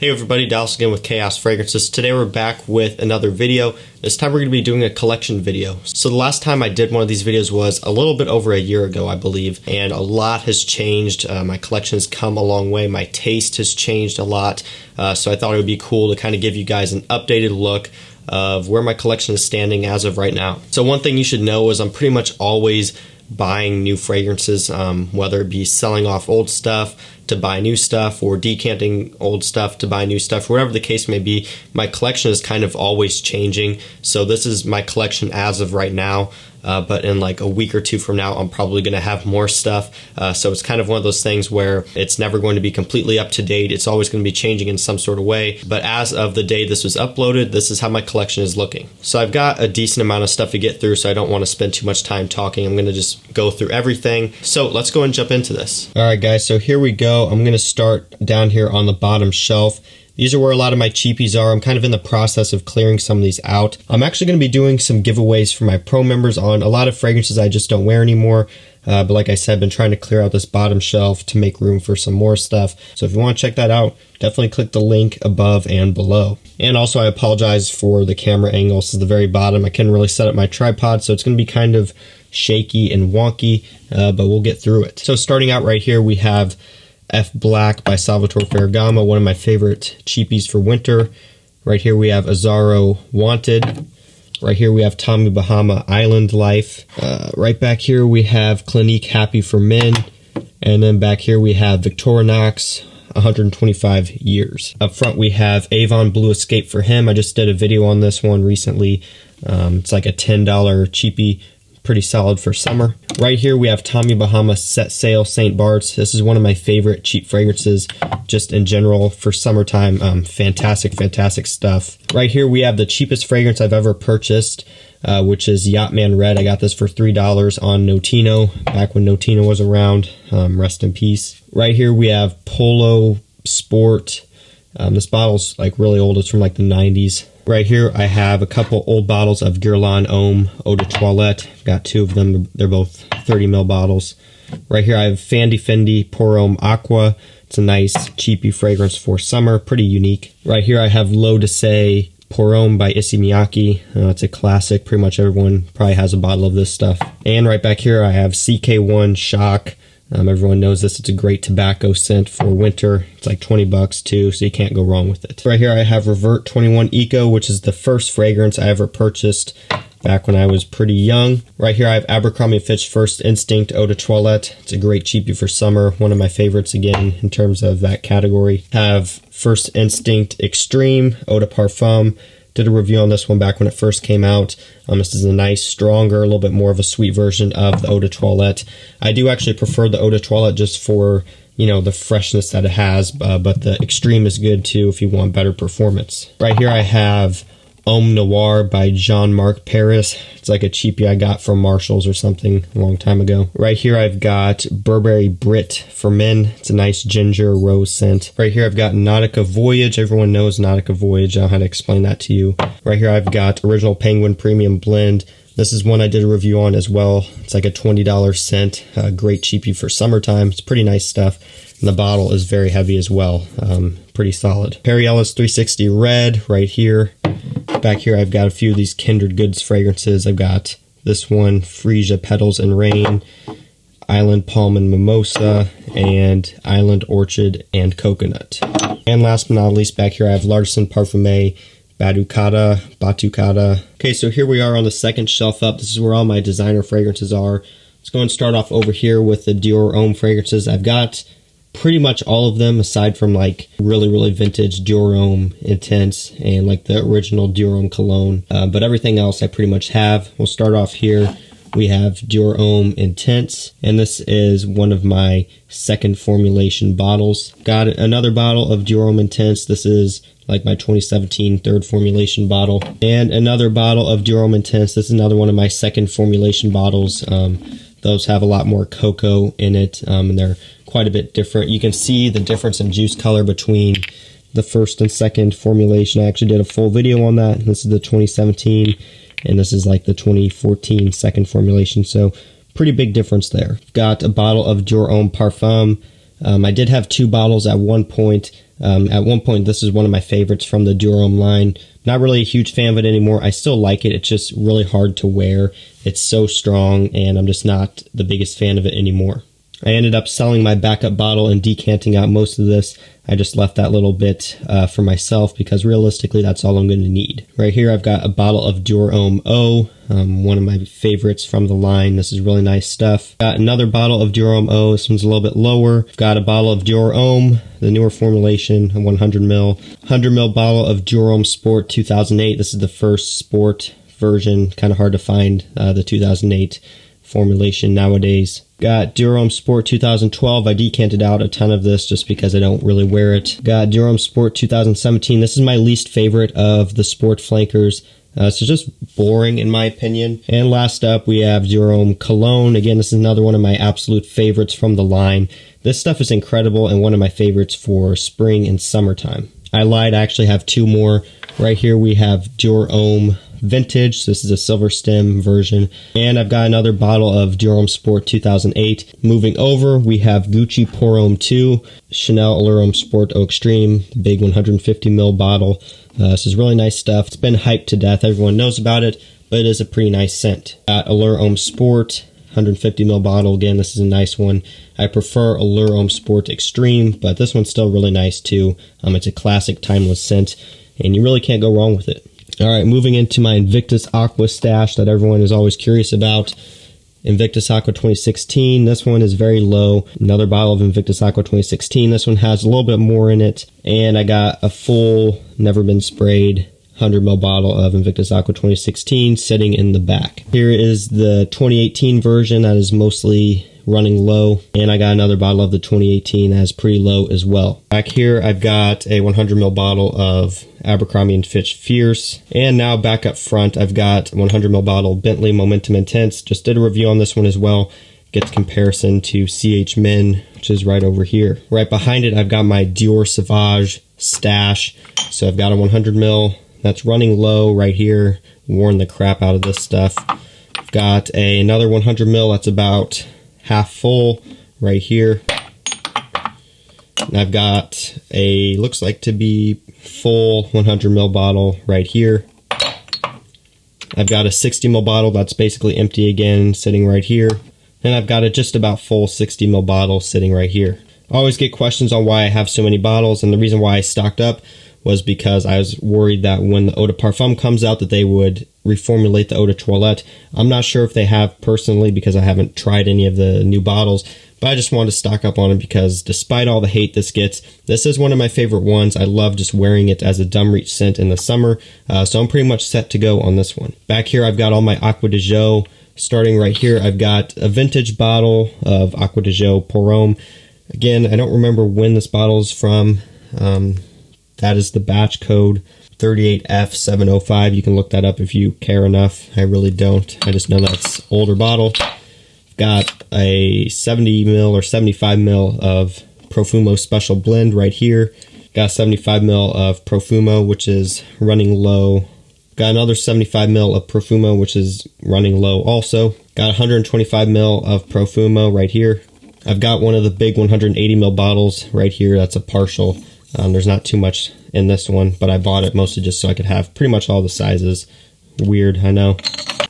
Hey everybody, Dallas again with Chaos Fragrances. Today we're back with another video. This time we're going to be doing a collection video. So the last time I did one of these videos was a little bit over a year ago, I believe, and a lot has changed. My collection has come a long way. My taste has changed a lot. So I thought it would be cool to kind of give you guys an updated look of where my collection is standing as of right now. So one thing you should know is I'm pretty much always buying new fragrances, whether it be selling off old stuff to buy new stuff or decanting old stuff to buy new stuff, whatever the case may be. My collection is kind of always changing. So this is my collection as of right now, but in like a week or two from now, I'm probably going to have more stuff. So it's kind of one of those things where it's never going to be completely up to date. It's always going to be changing in some sort of way. But as of the day this was uploaded, this is how my collection is looking. So I've got a decent amount of stuff to get through, so I don't want to spend too much time talking. I'm going to just go through everything. So let's go and jump into this. All right, guys, so here we go. I'm going to start down here on the bottom shelf. These are where a lot of my cheapies are. I'm kind of in the process of clearing some of these out. I'm actually going to be doing some giveaways for my pro members on a lot of fragrances I just don't wear anymore. But like I said, I've been trying to clear out this bottom shelf to make room for some more stuff. So if you want to check that out, definitely click the link above and below. And also I apologize for the camera angle. This is the very bottom. I couldn't really set up my tripod, so it's going to be kind of shaky and wonky, but we'll get through it. So starting out right here, we have F Black by Salvatore Ferragamo, one of my favorite cheapies for winter. Right here we have Azzaro Wanted. Right here we have Tommy Bahama Island Life. Right back here we have Clinique Happy for Men. And then back here we have Victorinox 125 Years. Up front we have Avon Blue Escape for Him. I just did a video on this one recently. It's like a $10 cheapie. Pretty solid for summer. Right here we have Tommy Bahama Set Sail St. Bart's. This is one of my favorite cheap fragrances just in general for summertime. Fantastic stuff. Right here we have the cheapest fragrance I've ever purchased, which is Yachtman Red. I got this for $3 on Notino, back when Notino was around. Rest in peace. Right here we have Polo Sport. This bottle's like really old. It's from like the 90s. Right here I have a couple old bottles of Guerlain Homme Eau de Toilette. I've got two of them. They're both 30 ml bottles. Right here I have Fendi Pour Homme Aqua. It's a nice cheapy fragrance for summer. Pretty unique. Right here I have L'Eau de Say Pour Homme by Issey Miyake. It's a classic. Pretty much everyone probably has a bottle of this stuff. And right back here I have CK1 Shock. Everyone knows this. It's a great tobacco scent for winter. It's like 20 bucks too, so you can't go wrong with it. Right here I have Revert 21 Eco, which is the first fragrance I ever purchased back when I was pretty young. Right here I have Abercrombie & Fitch First Instinct Eau de Toilette. It's a great cheapie for summer. One of my favorites again in terms of that category. Have First Instinct Extreme Eau de Parfum. Did a review on this one back when it first came out. This is a nice, stronger, a little bit more of a sweet version of the Eau de Toilette. I do actually prefer the Eau de Toilette just for, you know, the freshness that it has, but the Extreme is good too if you want better performance. Right here I have Homme Noir by Jean-Marc Paris. It's like a cheapie I got from Marshall's or something a long time ago. Right here I've got Burberry Brit for Men. It's a nice ginger rose scent. Right here I've got Nautica Voyage. Everyone knows Nautica Voyage. I don't know how to explain that to you. Right here I've got Original Penguin Premium Blend. This is one I did a review on as well. It's like a $20 scent. Great cheapie for summertime. It's pretty nice stuff. And the bottle is very heavy as well. Pretty solid. Perry Ellis 360 Red right here. Back here I've got a few of these Kindred Goods fragrances. I've got this one, Freesia Petals and Rain, Island Palm and Mimosa, and Island Orchid and Coconut. And last but not least, back here I have L'Artisan Parfumé Batucada. Okay, so here we are on the second shelf up. This is where all my designer fragrances are. Let's go and start off over here with the Dior Homme fragrances. I've got pretty much all of them aside from like really vintage Dior Homme Intense and like the original Dior Homme Cologne. But everything else I pretty much have. We'll start off here. We have Dior Homme Intense, and this is one of my second formulation bottles. Got another bottle of Dior Homme Intense. This is like my 2017 third formulation bottle. And another bottle of Dior Homme Intense. This is another one of my second formulation bottles. Those have a lot more cocoa in it, and they're quite a bit different. You can see the difference in juice color between the first and second formulation. I actually did a full video on that. This is the 2017, and this is like the 2014 second formulation, so pretty big difference there. Got a bottle of Dior Homme Parfum. I did have two bottles at one point. At one point, this is one of my favorites from the Durham line. Not really a huge fan of it anymore. I still like it. It's just really hard to wear. It's so strong, and I'm just not the biggest fan of it anymore. I ended up selling my backup bottle and decanting out most of this. I just left that little bit for myself because realistically that's all I'm going to need. Right here I've got a bottle of Durham O, one of my favorites from the line. This is really nice stuff. Got another bottle of Durham O. This one's a little bit lower. Got a bottle of Durham, the newer formulation, a 100 ml. 100 ml bottle of Durham Sport 2008. This is the first sport version. Kind of hard to find the 2008 formulation nowadays. Got Durham Sport 2012. I decanted out a ton of this just because I don't really wear it. Got Durham Sport 2017. This is my least favorite of the sport flankers. So just boring in my opinion. And last up we have Durham Cologne. Again, this is another one of my absolute favorites from the line. This stuff is incredible and one of my favorites for spring and summertime. I lied, I actually have two more. Right here we have Durham Vintage. This is a silver stem version. And I've got another bottle of Durham Sport 2008. Moving over, we have Gucci Pour Homme 2, Chanel Allure Sport Eau Extreme, big 150 ml bottle. This is really nice stuff. It's been hyped to death. Everyone knows about it, but it is a pretty nice scent. Got Allure Homme Sport, 150 ml bottle. Again, this is a nice one. I prefer Allure Homme Sport Extreme, but this one's still really nice too. It's a classic timeless scent, and you really can't go wrong with it. Alright, moving into my Invictus Aqua stash that everyone is always curious about. Invictus Aqua 2016. This one is very low. Another bottle of Invictus Aqua 2016. This one has a little bit more in it. And I got a full, never been sprayed, 100 ml bottle of Invictus Aqua 2016 sitting in the back. Here is the 2018 version that is mostly running low, and I got another bottle of the 2018 that is pretty low as well. Back here I've got a 100 ml bottle of Abercrombie & Fitch Fierce, and now back up front I've got a 100 ml bottle Bentley Momentum Intense. Just did a review on this one as well. Get the comparison to CH Men, which is right over here. Right behind it I've got my Dior Sauvage stash. So I've got a 100 ml that's running low right here. Worn the crap out of this stuff. I've got another 100 ml that's about half full right here. And I've got a, looks like to be full 100 ml bottle right here. I've got a 60 ml bottle that's basically empty again, sitting right here. And I've got a just about full 60 ml bottle sitting right here. I always get questions on why I have so many bottles, and the reason why I stocked up was because I was worried that when the eau de parfum comes out that they would reformulate the eau de toilette. I'm not sure if they have personally because I haven't tried any of the new bottles, but I just wanted to stock up on it because despite all the hate this gets, this is one of my favorite ones. I love just wearing it as a dumb reach scent in the summer, so I'm pretty much set to go on this one. Back here I've got all my Aqua de Jo. Starting right here I've got a vintage bottle of Aqua de Jo Pour Homme. Again, I don't remember when this bottle is from. That is the batch code 38F705. You can look that up if you care enough. I really don't. I just know that's an older bottle. I've got a 70 ml or 75 ml of Profumo Special Blend right here. Got 75 ml of Profumo, which is running low. Got another 75 ml of Profumo, which is running low also. Got 125 ml of Profumo right here. I've got one of the big 180 ml bottles right here. That's a partial. There's not too much in this one, but I bought it mostly just so I could have pretty much all the sizes. Weird, I know.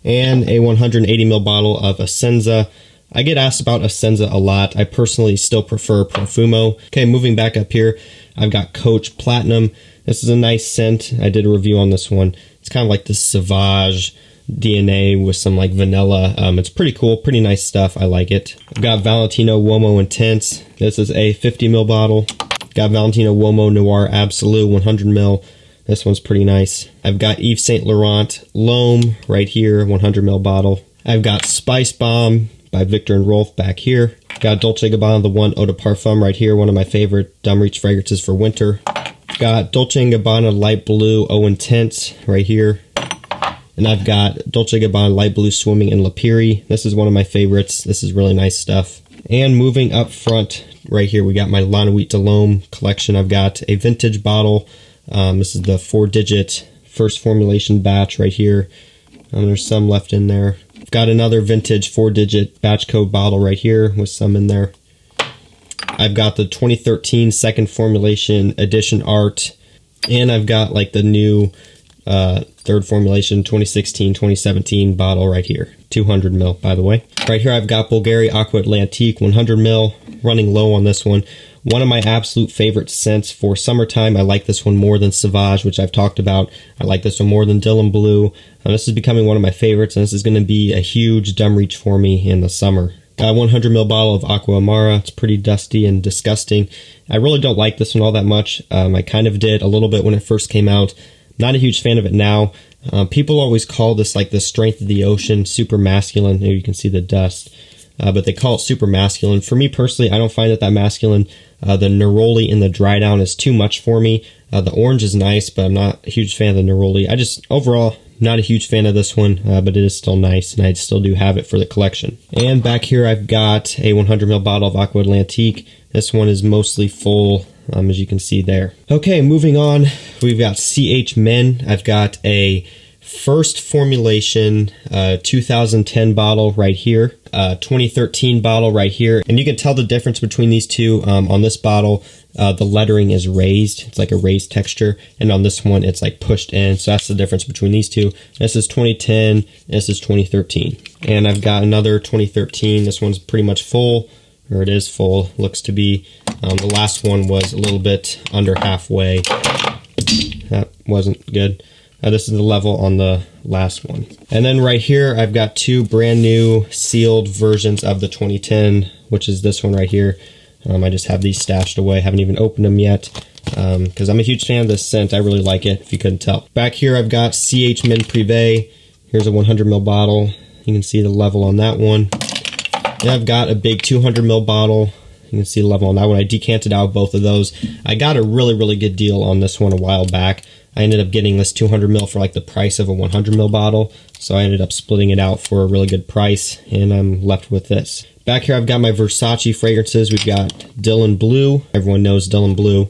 And a 180 ml bottle of Essenza. I get asked about Essenza a lot. I personally still prefer Profumo. Okay, moving back up here, I've got Coach Platinum. This is a nice scent. I did a review on this one. It's kind of like the Sauvage DNA with some like vanilla. It's pretty cool, pretty nice stuff. I like it. I've got Valentino Uomo Intense. This is a 50 ml bottle. Got Valentino Uomo Noir Absolute 100 ml. This one's pretty nice. I've got Yves Saint Laurent L'Homme right here, 100 ml bottle. I've got Spice Bomb by Victor and Rolf back here. Got Dolce & Gabbana The One Eau de Parfum right here, one of my favorite dumb reach fragrances for winter. Got Dolce & Gabbana Light Blue Eau Intense right here. And I've got Dolce & Gabbana Light Blue Swimming in La Piri. This is one of my favorites. This is really nice stuff. And moving up front, right here, we got my La Nuit de l'Homme collection. I've got a vintage bottle. This is the 4-digit first formulation batch right here. There's some left in there. I've got another vintage 4-digit batch code bottle right here with some in there. I've got the 2013 second formulation edition art, and I've got like the new third formulation 2016-2017 bottle right here, 200 ml by the way. Right here I've got Bulgari Aqua Atlantique 100 ml, running low on this one. One of my absolute favorite scents for summertime. I like this one more than Sauvage, which I've talked about. I like this one more than Dylan Blue. This is becoming one of my favorites, and this is going to be a huge dumb reach for me in the summer. Got a 100 ml bottle of Aqua Amara. It's pretty dusty and disgusting. I really don't like this one all that much. I kind of did a little bit when it first came out. Not a huge fan of it now. People always call this like the strength of the ocean, super masculine. Here you can see the dust. But they call it super masculine. For me personally, I don't find it that masculine. The neroli in the dry down is too much for me. The orange is nice, but I'm not a huge fan of the neroli. I just, overall, not a huge fan of this one, but it is still nice, and I still do have it for the collection. And back here, I've got a 100 ml bottle of Aqua Atlantique. This one is mostly full, as you can see there. Okay, moving on, we've got CH Men. I've got a first formulation 2010 bottle right here, 2013 bottle right here, and you can tell the difference between these two. On this bottle, the lettering is raised. It's like a raised texture, and on this one it's like pushed in, so that's the difference between these two. This is 2010, this is 2013. And I've got another 2013. This one's pretty much full, or it is full, looks to be. The last one was a little bit under halfway. That wasn't good. This is the level on the last one. And then right here, I've got two brand new sealed versions of the 2010, which is this one right here. I just have these stashed away, haven't even opened them yet, because I'm a huge fan of this scent. I really like it, if you couldn't tell. Back here, I've got CH Men Privé. Here's a 100 ml bottle. You can see the level on that one. And I've got a big 200 ml bottle. You can see the level on that one. I decanted out both of those. I got a really, really good deal on this one a while back. I ended up getting this 200 ml for like the price of a 100 ml bottle. So I ended up splitting it out for a really good price, and I'm left with this. Back here I've got my Versace fragrances. We've got Dylan Blue. Everyone knows Dylan Blue.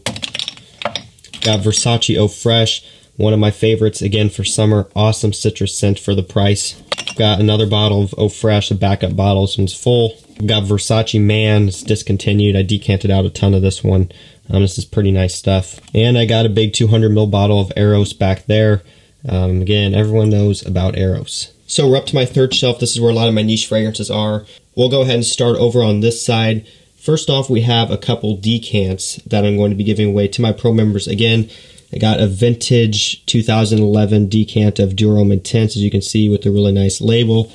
Got Versace Eau Fresh, one of my favorites again for summer. Awesome citrus scent for the price. Got another bottle of Eau Fresh, a backup bottle. This one's full. Got Versace Man. It's discontinued. I decanted out a ton of this one. This is pretty nice stuff. And I got a big 200 ml bottle of Eros back there. Again, everyone knows about Eros. So we're up to my third shelf. This is where a lot of my niche fragrances are. We'll go ahead and start over on this side. First off, we have a couple decants that I'm going to be giving away to my pro members. Again, I got a vintage 2011 decant of Durum Intense, as you can see, with a really nice label.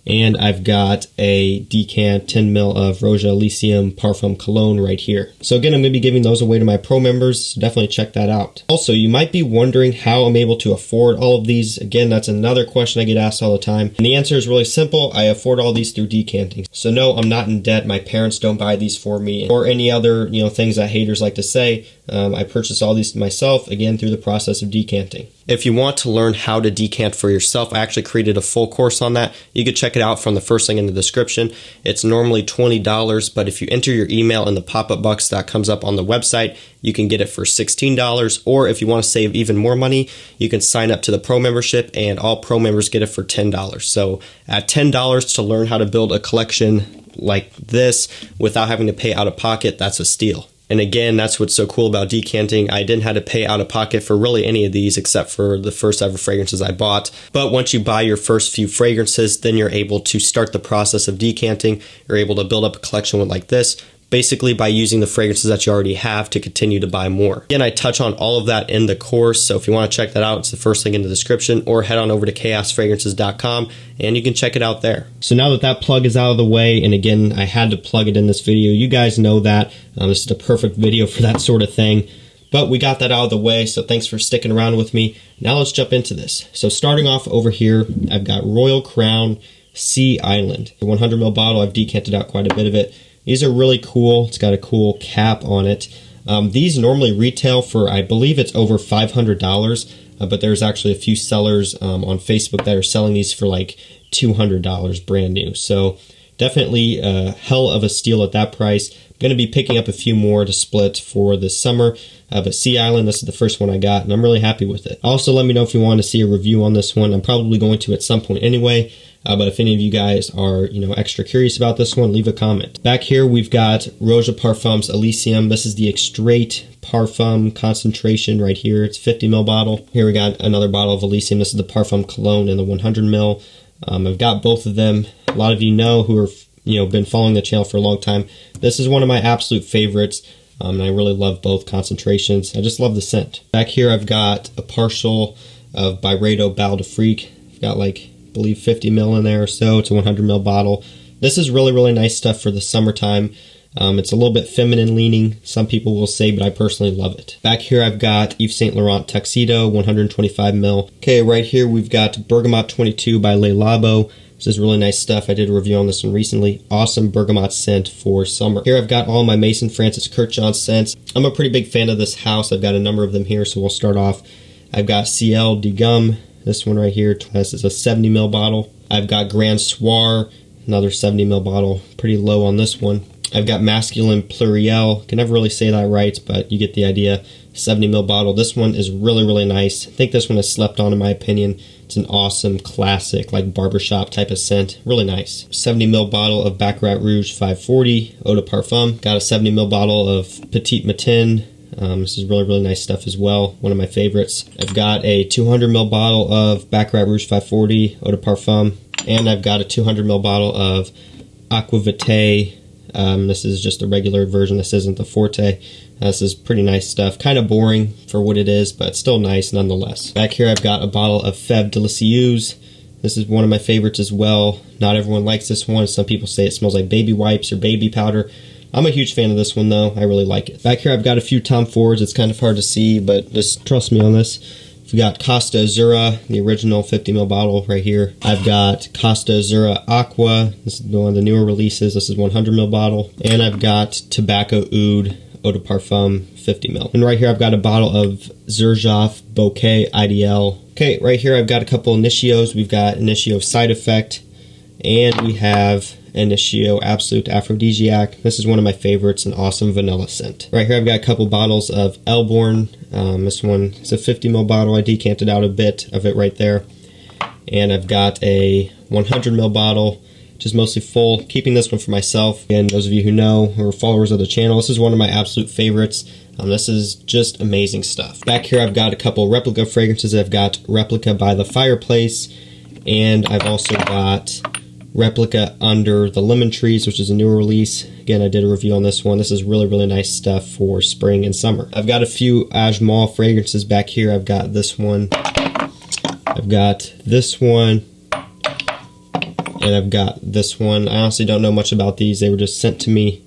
And I've got a decant 10 ml of Roja Elysium Parfum Cologne right here. So again, I'm going to be giving those away to my pro members. So definitely check that out. Also, you might be wondering how I'm able to afford all of these. Again, that's another question I get asked all the time. And the answer is really simple. I afford all these through decanting. So no, I'm not in debt. My parents don't buy these for me, or any other, things that haters like to say. I purchase all these myself, again, through the process of decanting. If you want to learn how to decant for yourself, I actually created a full course on that. You could check it out from the first link in the description. It's normally $20, but if you enter your email in the pop-up box that comes up on the website, you can get it for $16. Or if you want to save even more money, you can sign up to the pro membership, and all pro members get it for $10. So at $10 to learn how to build a collection like this without having to pay out of pocket, that's a steal. And again, that's what's so cool about decanting. I didn't have to pay out of pocket for really any of these except for the first ever fragrances I bought. But once you buy your first few fragrances, then you're able to start the process of decanting. You're able to build up a collection like this, basically by using the fragrances that you already have to continue to buy more. Again, I touch on all of that in the course, so if you want to check that out, it's the first link in the description, or head on over to chaosfragrances.com and you can check it out there. So now that that plug is out of the way, and again, I had to plug it in this video, you guys know that. This is the perfect video for that sort of thing. But we got that out of the way, so thanks for sticking around with me. Now let's jump into this. So starting off over here, I've got Royal Crown Sea Island. The 100 ml bottle, I've decanted out quite a bit of it. These are really cool. It's got a cool cap on it. These normally retail for, I believe it's over $500, but there's actually a few sellers on Facebook that are selling these for like $200 brand new. So definitely a hell of a steal at that price. Going to be picking up a few more to split for this summer. But Sea Island, this is the first one I got, and I'm really happy with it. Also, let me know if you want to see a review on this one. I'm probably going to at some point anyway. But if any of you guys are, extra curious about this one, leave a comment. Back here, we've got Roja Parfums Elysium. This is the Extrait Parfum concentration right here. It's 50 ml bottle. Here we got another bottle of Elysium. This is the Parfum Cologne in the 100 ml. I've got both of them. A lot of you know who are, been following the channel for a long time. This is one of my absolute favorites. And I really love both concentrations. I just love the scent. Back here, I've got a partial of Byredo Bal de Freak. I've got I believe 50 ml in there or so. It's a 100 ml bottle. This is really, really nice stuff for the summertime. It's a little bit feminine leaning, some people will say, but I personally love it. Back here, I've got Yves Saint Laurent Tuxedo, 125 ml. Okay, right here, we've got Bergamot 22 by Le Labo. This is really nice stuff. I did a review on this one recently. Awesome bergamot scent for summer. Here I've got all my Mason Francis Kurkdjian scents. I'm a pretty big fan of this house. I've got a number of them here, so we'll start off. I've got Ciel de Gum, this one right here. This is a 70 ml bottle. I've got Grand Soir, another 70 ml bottle. Pretty low on this one. I've got Masculine Pluriel. Can never really say that right, but you get the idea. 70 ml bottle. This one is really, really nice. I think this one is slept on in my opinion. It's an awesome classic, barbershop type of scent. Really nice. 70 ml bottle of Baccarat Rouge 540 Eau de Parfum. Got a 70 ml bottle of Petite Matin. This is really, really nice stuff as well. One of my favorites. I've got a 200 ml bottle of Baccarat Rouge 540 Eau de Parfum. And I've got a 200 ml bottle of Aqua Vitae. This is just a regular version. This isn't the Forte. This is pretty nice stuff. Kind of boring for what it is, but still nice nonetheless. Back here I've got a bottle of Fève Délicieuse. This is one of my favorites as well. Not everyone likes this one. Some people say it smells like baby wipes or baby powder. I'm a huge fan of this one though. I really like it. Back here I've got a few Tom Fords. It's kind of hard to see, but just trust me on this. We've got Costa Azzurra, the original 50 ml bottle right here. I've got Costa Azzurra Aqua. This is one of the newer releases. This is 100 ml bottle. And I've got Tobacco Oud Eau de Parfum 50 ml. And right here I've got a bottle of Xerjoff Bouquet IDL. Okay, right here I've got a couple Initios. We've got Initio Side Effect, and we have Initio Absolute Aphrodisiac. This is one of my favorites, an awesome vanilla scent. Right here I've got a couple bottles of Elborn. This one is a 50 ml bottle. I decanted out a bit of it right there. And I've got a 100 ml bottle, which is mostly full. Keeping this one for myself. Again, those of you who know or are followers of the channel, this is one of my absolute favorites. This is just amazing stuff. Back here I've got a couple replica fragrances. I've got Replica by the Fireplace, and I've also got Replica Under the Lemon Trees, which is a newer release. Again, I did a review on this one. This is really, really nice stuff for spring and summer. I've got a few Ajmal fragrances back here. I've got this one. I've got this one. And I've got this one. I honestly don't know much about these. They were just sent to me,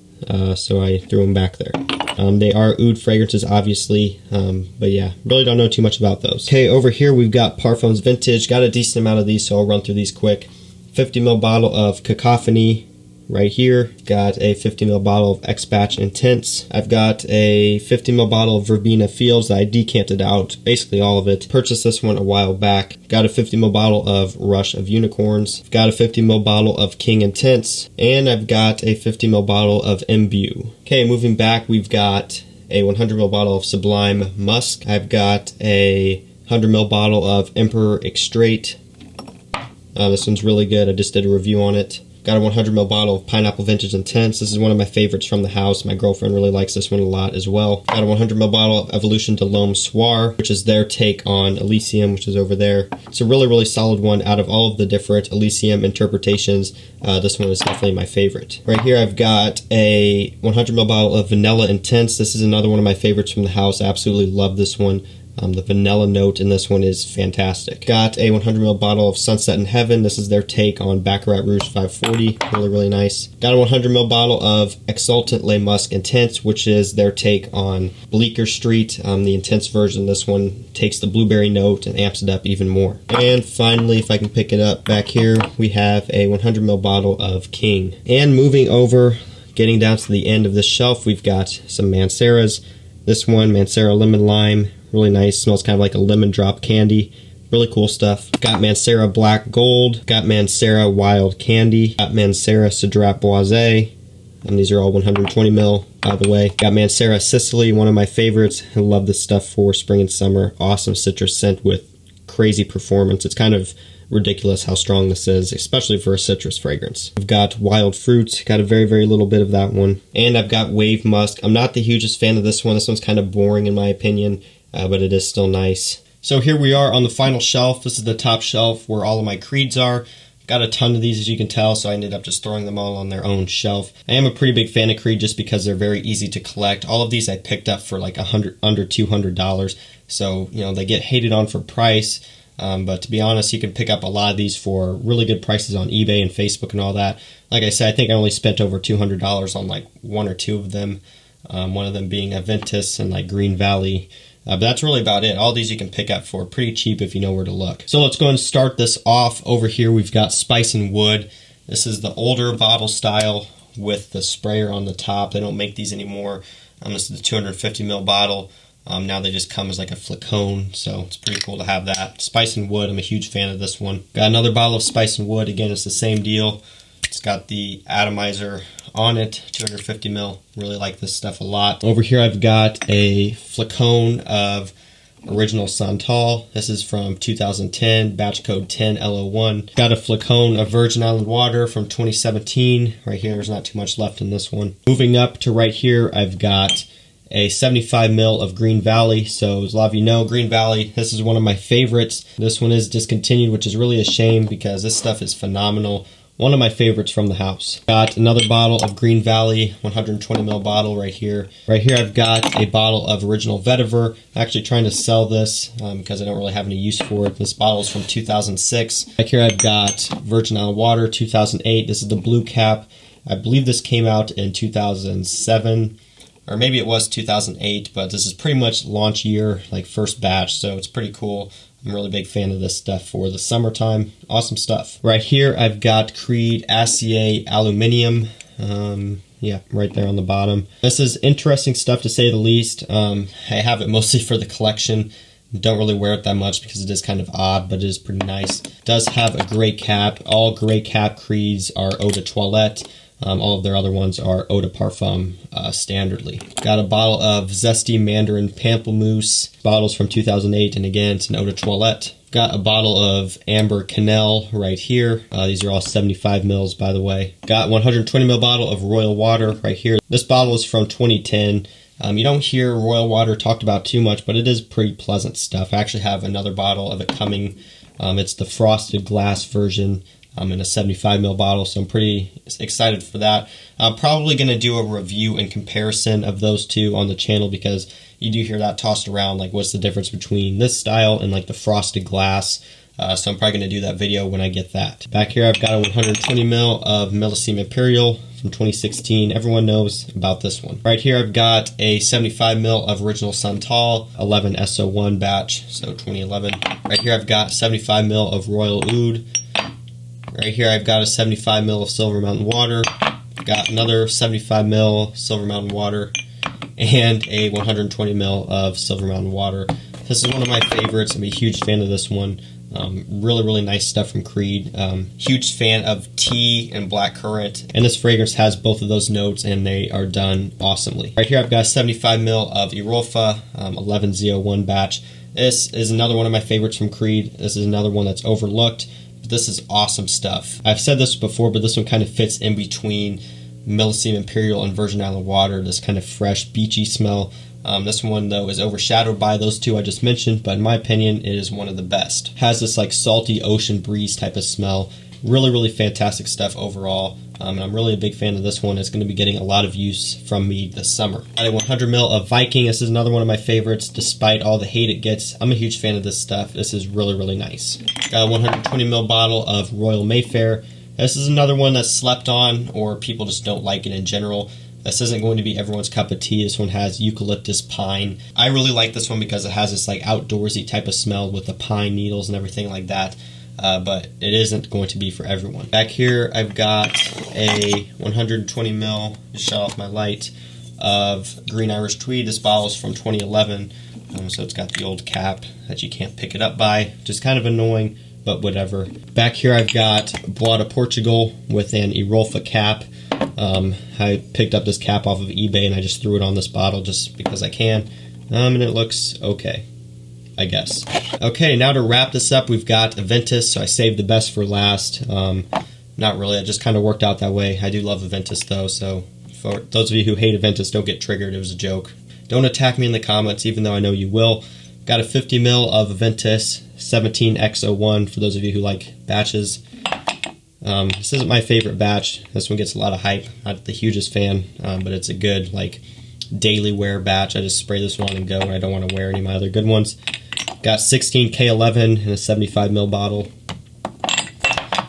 so I threw them back there. They are oud fragrances, obviously, but yeah, really don't know too much about those. Okay, over here we've got Parfums Vintage. Got a decent amount of these, so I'll run through these quick. 50 ml bottle of Cacophony right here. Got a 50 ml bottle of X-Batch Intense. I've got a 50 ml bottle of Verbena Fields that I decanted out, basically all of it. Purchased this one a while back. Got a 50 ml bottle of Rush of Unicorns. I've got a 50 ml bottle of King Intense. And I've got a 50 ml bottle of Imbue. Okay, moving back, we've got a 100 ml bottle of Sublime Musk. I've got a 100 ml bottle of Emperor Extrait. This one's really good. I just did a review on it. Got a 100 ml bottle of Pineapple Vintage Intense. This is one of my favorites from the house. My girlfriend really likes this one a lot as well. Got a 100 ml bottle of Evolution de l'Homme Soir, which is their take on Elysium, which is over there. It's a really, really solid one. Out of all of the different Elysium interpretations, this one is definitely my favorite. Right here I've got a 100 ml bottle of Vanilla Intense. This is another one of my favorites from the house. I absolutely love this one. The vanilla note in this one is fantastic. Got a 100 ml bottle of Sunset in Heaven. This is their take on Baccarat Rouge 540. Really, really nice. Got a 100 ml bottle of Exultant Le Musc Intense, which is their take on Bleecker Street. The intense version, this one takes the blueberry note and amps it up even more. And finally, if I can pick it up back here, we have a 100 ml bottle of King. And moving over, getting down to the end of this shelf, we've got some Manceras. This one, Mancera Lemon Lime. Really nice, smells kind of like a lemon drop candy. Really cool stuff. Got Mancera Black Gold. Got Mancera Wild Candy. Got Mancera Cedrat Boisé. These are all 120 ml, by the way. Got Mancera Sicily, one of my favorites. I love this stuff for spring and summer. Awesome citrus scent with crazy performance. It's kind of ridiculous how strong this is, especially for a citrus fragrance. I've got Wild Fruits, got a very, very little bit of that one. And I've got Wave Musk. I'm not the hugest fan of this one. This one's kind of boring in my opinion, but it is still nice. So here we are on the final shelf. This is the top shelf where all of my creeds are. Got a ton of these, as you can tell, so I ended up just throwing them all on their own shelf. I am a pretty big fan of Creed just because they're very easy to collect. All of these I picked up for like under $200, so you know they get hated on for price. But to be honest, you can pick up a lot of these for really good prices on eBay and Facebook and all that. Like I said, I think I only spent over $200 on like one or two of them. One of them being Aventus and like Green Valley. But that's really about it. All these you can pick up for pretty cheap if you know where to look. So let's go and start this off. Over here we've got Spice and Wood. This is the older bottle style with the sprayer on the top. They don't make these anymore. This is the 250 ml bottle. Now they just come as like a flacone, so it's pretty cool to have that. Spice and Wood, I'm a huge fan of this one. Got another bottle of Spice and Wood. Again, it's the same deal. It's got the atomizer on it, 250 ml. Really like this stuff a lot. Over here I've got a flacone of Original Santal. This is from 2010, batch code 10LO1. Got a flacone of Virgin Island Water from 2017. Right here, there's not too much left in this one. Moving up to right here, I've got a 75 ml of Green Valley. So as a lot of you know, Green Valley, this is one of my favorites. This one is discontinued, which is really a shame because this stuff is phenomenal. One of my favorites from the house. Got another bottle of Green Valley, 120 ml bottle right here. Right here I've got a bottle of Original Vetiver. I'm actually trying to sell this because I don't really have any use for it. This bottle is from 2006. Right here I've got Virgin Island Water, 2008. This is the blue cap. I believe this came out in 2007. Or maybe it was 2008, but this is pretty much launch year, like first batch, so it's pretty cool. I'm a really big fan of this stuff for the summertime. Awesome stuff. Right here, I've got Creed Acier Aluminium. Yeah, right there on the bottom. This is interesting stuff to say the least. I have it mostly for the collection. Don't really wear it that much because it is kind of odd, but it is pretty nice. It does have a gray cap. All gray cap Creeds are Eau de Toilette. All of their other ones are Eau de Parfum standardly. Got a bottle of Zesty Mandarin Pamplemousse. Bottles from 2008, and again, it's an Eau de Toilette. Got a bottle of Amber Cannelle right here. These are all 75 mils, by the way. Got 120 ml bottle of Royal Water right here. This bottle is from 2010. You don't hear Royal Water talked about too much, but it is pretty pleasant stuff. I actually have another bottle of it coming. It's the frosted glass version. In a 75 ml bottle, so I'm pretty excited for that. I'm probably going to do a review and comparison of those two on the channel because you do hear that tossed around, like what's the difference between this style and like the frosted glass. So I'm probably going to do that video when I get that. Back here I've got a 120 ml of Millésime Imperial from 2016. Everyone knows about this one. Right here I've got a 75 ml of Original Santal, 11 SO1 batch, so 2011. Right here I've got 75 ml of Royal Oud. Right here I've got a 75 ml of Silver Mountain Water, got another 75 ml Silver Mountain Water, and a 120 ml of Silver Mountain Water. This is one of my favorites. I'm a huge fan of this one. Really, really nice stuff from Creed. Huge fan of tea and blackcurrant, and this fragrance has both of those notes, and they are done awesomely. Right here I've got 75 ml of Erofa, 11Z01 batch. This is another one of my favorites from Creed. This is another one that's overlooked. This is awesome stuff. I've said this before, but this one kind of fits in between Millésime Imperial and Virgin Island Water, this kind of fresh, beachy smell. This one, though, is overshadowed by those two I just mentioned, but in my opinion, it is one of the best. Has this like salty ocean breeze type of smell. Really, really fantastic stuff overall. And I'm really a big fan of this one. It's going to be getting a lot of use from me this summer. Got a 100 ml of Viking. This is another one of my favorites, despite all the hate it gets. I'm a huge fan of this stuff. This is really, really nice. Got a 120 ml bottle of Royal Mayfair. This is another one that's slept on, or people just don't like it in general. This isn't going to be everyone's cup of tea. This one has eucalyptus pine. I really like this one because it has this like outdoorsy type of smell with the pine needles and everything like that. But it isn't going to be for everyone. Back here I've got a 120 ml, just shut off my light, of Green Irish Tweed. This bottle is from 2011, so it's got the old cap that you can't pick it up by, which is kind of annoying, but whatever. Back here I've got Bois de Portugal with an Erolfa cap. I picked up this cap off of eBay and I just threw it on this bottle just because I can. And it looks okay, I guess. Okay, now to wrap this up, we've got Aventus. So I saved the best for last. Not really, it just kind of worked out that way. I do love Aventus though, so for those of you who hate Aventus, don't get triggered, it was a joke. Don't attack me in the comments, even though I know you will. Got a 50 ml of Aventus 17X01 for those of you who like batches. This isn't my favorite batch. This one gets a lot of hype. Not the hugest fan, but it's a good like daily wear batch. I just spray this one and go, and I don't want to wear any of my other good ones. Got 16K11 in a 75 ml bottle.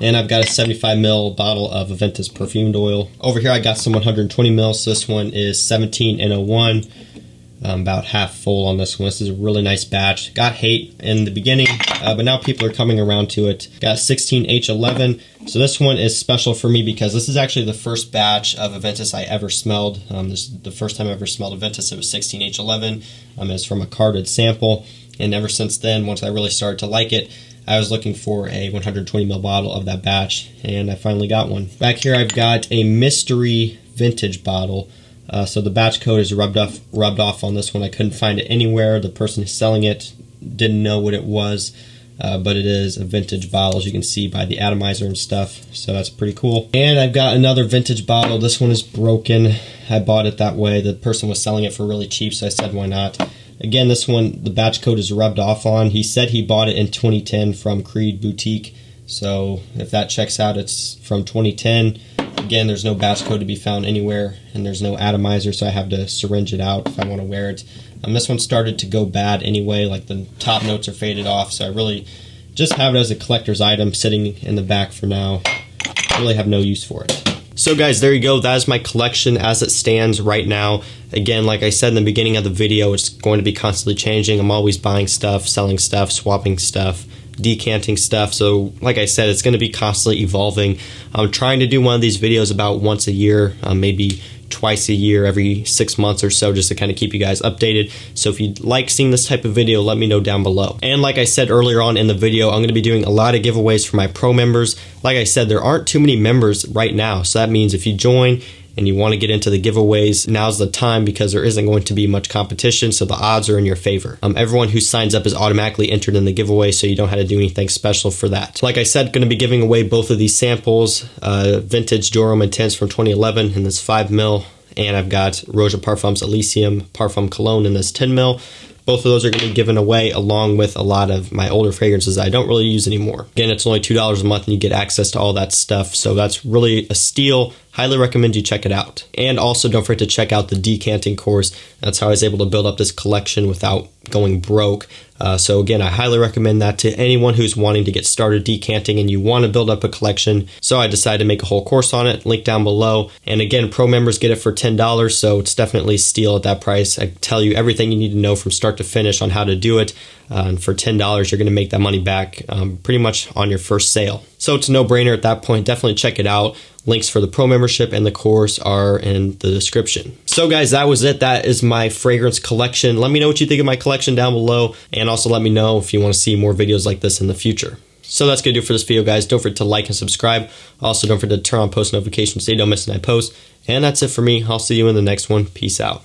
And I've got a 75 ml bottle of Aventus perfumed oil. Over here I got some 120 ml, so this one is 17N01. About half full on this one. This is a really nice batch. Got hate in the beginning, but now people are coming around to it. Got 16H11. So this one is special for me because this is actually the first batch of Aventus I ever smelled. This is the first time I ever smelled Aventus. It was 16H11. It's from a carded sample. And ever since then, once I really started to like it, I was looking for a 120 ml bottle of that batch, and I finally got one. Back here I've got a mystery vintage bottle. So the batch code is rubbed off on this one. I couldn't find it anywhere. The person who's selling it didn't know what it was, but it is a vintage bottle, as you can see by the atomizer and stuff. So that's pretty cool. And I've got another vintage bottle. This one is broken. I bought it that way. The person was selling it for really cheap, so I said, why not? Again, this one, the batch code is rubbed off on. He said he bought it in 2010 from Creed Boutique. So if that checks out, it's from 2010. Again, there's no batch code to be found anywhere, and there's no atomizer, so I have to syringe it out if I want to wear it. This one started to go bad anyway, like the top notes are faded off, so I really just have it as a collector's item sitting in the back for now. I really have no use for it. So guys, there you go. That is my collection as it stands right now. Again, like I said in the beginning of the video, it's going to be constantly changing. I'm always buying stuff, selling stuff, swapping stuff, decanting stuff. So like I said, it's going to be constantly evolving. I'm trying to do one of these videos about once a year, maybe twice a year, every 6 months or so, just to kind of keep you guys updated. So if you'd like seeing this type of video, let me know down below. And like I said earlier on in the video, I'm going to be doing a lot of giveaways for my pro members. Like I said, there aren't too many members right now, so that means if you join and you want to get into the giveaways, now's the time because there isn't going to be much competition, so the odds are in your favor. Everyone who signs up is automatically entered in the giveaway, so you don't have to do anything special for that. Like I said, going to be giving away both of these samples, vintage Jorum Intense from 2011 in this 5 ml, and I've got Roja Parfums Elysium Parfum Cologne in this 10 ml. Both of those are going to be given away along with a lot of my older fragrances I don't really use anymore. Again, it's only $2 a month and you get access to all that stuff, so that's really a steal. Highly recommend you check it out. And also don't forget to check out the decanting course. That's how I was able to build up this collection without going broke. So again, I highly recommend that to anyone who's wanting to get started decanting and you want to build up a collection. So I decided to make a whole course on it, link down below. And again, pro members get it for $10, so it's definitely a steal at that price. I tell you everything you need to know from start to finish on how to do it. And for $10, you're going to make that money back pretty much on your first sale. So it's a no-brainer at that point. Definitely check it out. Links for the pro membership and the course are in the description. So guys, that was it. That is my fragrance collection. Let me know what you think of my collection down below, and also let me know if you want to see more videos like this in the future. So that's going to do it for this video, guys. Don't forget to like and subscribe. Also, don't forget to turn on post notifications so you don't miss when I post. And that's it for me. I'll see you in the next one. Peace out.